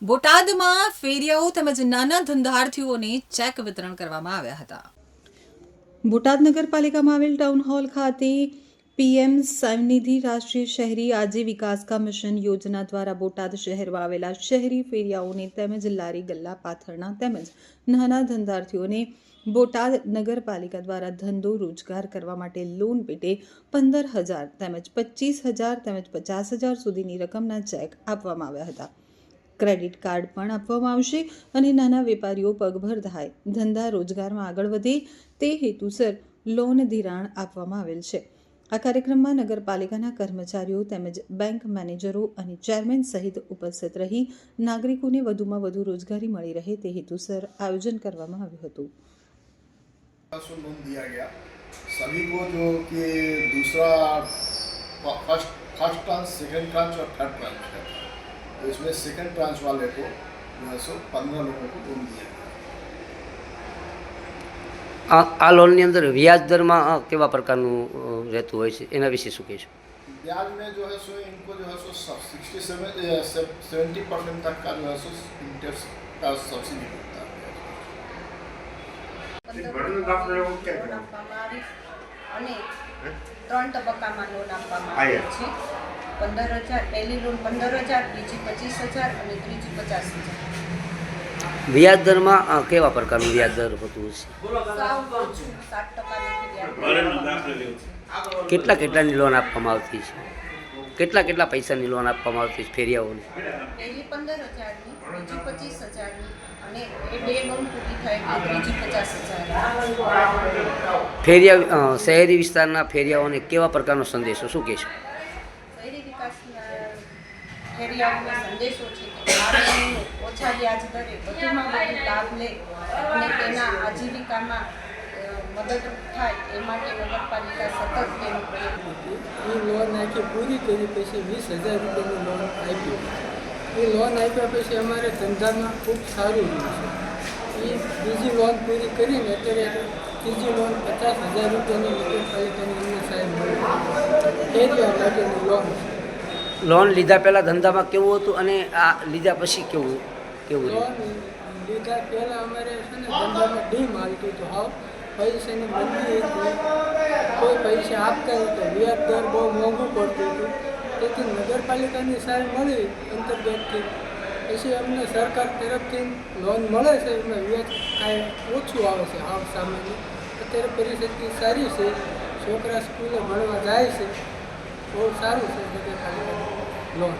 બોટાદમાં ફેરિયાઓ તેમજ નાના ધંધાર્થીઓને ચેક વિતરણ કરવામાં આવ્યા હતા. બોટાદ નગરપાલિકામાં આવેલ ટાઉન હોલ ખાતે પીએમ સ્વનિધિ રાષ્ટ્રીય શહેરી આજીવિકા મિશન યોજના દ્વારા બોટાદ શહેરમાં આવેલા શહેરી ફેરિયાઓને તેમજ લારી ગલ્લા પાથરણા તેમજ નાના ધંધાર્થીઓને બોટાદ નગરપાલિકા દ્વારા ધંધો રોજગાર કરવા માટે લોન પેટે 15,000 તેમજ 25,000 તેમજ 50,000 સુધીની રકમના ચેક આપવામાં આવ્યા હતા. ક્રેડિટ કાર્ડ પણ આપવામાં આવશે અને નાના વેપારીઓ પગભર થાય, ધંધા રોજગારમાં આગળ વધે તે હેતુસર લોન ધિરાણ આપવામાં આવેલ છે. આ કાર્યક્રમમાં નગરપાલિકાના કર્મચારીઓ તેમજ બેંક મેનેજરો અને ચેરમેન સહિત ઉપસ્થિત રહી નાગરિકોને વધુમાં વધુ રોજગારી મળી રહે તે હેતુસર આયોજન કરવામાં આવ્યું હતું. लोन दिया गया सभी को जो कि दूसरा फर्स्ट ट्रांच, सेकंड ट्रांच और थर्ड ट्रांच का था, तो इसमें सेकंड ट्रांच वाले को जो है सो 15 लोगों को लोन दिया गया. આ લોનની અંદર વ્યાજ દરમાં કેવા પ્રકારનું રહેતું હોય છે એના વિશે શું કહેશો? ब्याज में जो है सो इनको जो है सो 70% तक का जो है सो इंटरेस्ट का सब्सिडी मिलता है. લોન આપવામાં આવી અને 3 તબક્કામાં લોન આપવામાં આવી છે. 15,000 પહેલી લોન 15,000, બીજી 25,000 અને ત્રીજી 50,000. વ્યાજ દરમાં કેવા પ્રકારનું વ્યાજ દર હોતું હશે? સાવ ઓછું 7% વ્યાજ. કેટલાની લોન આપવામાં આવતી છે? કેટલા પૈસાની લોન આપવામાં આવતી છે ફેરિયાઓને? પહેલી 15,000ની, બીજી 25,000ની અને એ 2 લોન પૂરી થાય એટલે ત્રીજી 50,000. ફેરિયા શહેરી વિસ્તારના ફેરિયાઓને કેવા પ્રકારનો સંદેશો શું કહેશો? શહેરી વિકાસના ફેરિયાઓનો સંદેશો છે કે આ લોનનો ઓછા વ્યાજ દરે વધુમાં વધુ લાભ લે અને તેના આજીવિકામાં મદદરૂપ થાય એ માટે નગરપાલિકા સતત તેનો પ્રયત્ન. એ લોન આખી પૂરી કરી પછી 20,000 રૂપિયાની લોન આપી. એ લોન આપ્યા પછી અમારે ધંધામાં ખૂબ સારું રહ્યું છે. એ બીજી લોન પૂરી કરીને અત્યારે ત્રીજી લોન 50,000 રૂપિયાની નગરપાલિકાની અમને સાહેબ મળી. ફેરિયા માટેની લોન. લોન લીધા પહેલાં ધંધામાં કેવું હતું અને આ લીધા પછી કેવું લોન લીધા પહેલાં અમારે છે ને ધંધામાં ડીમ હાલતું હતું. હાવ પૈસાની મંદી હતી, કોઈ પૈસા આપતા નહોતા, વ્યાજ દર બહુ મોંઘું પડતું હતું. તેથી નગરપાલિકાની સહાય મળી અંતર્ગતથી પછી અમને સરકાર તરફથી લોન મળે છે. એમાં વ્યાજ કાંઈ ઓછું આવે છે આમ સામાન્ય. અત્યારે પરિસ્થિતિ સારી છે, છોકરા સ્કૂલે ભણવા જાય છે, બહુ સારું છે નગરપાલિકાની લોન.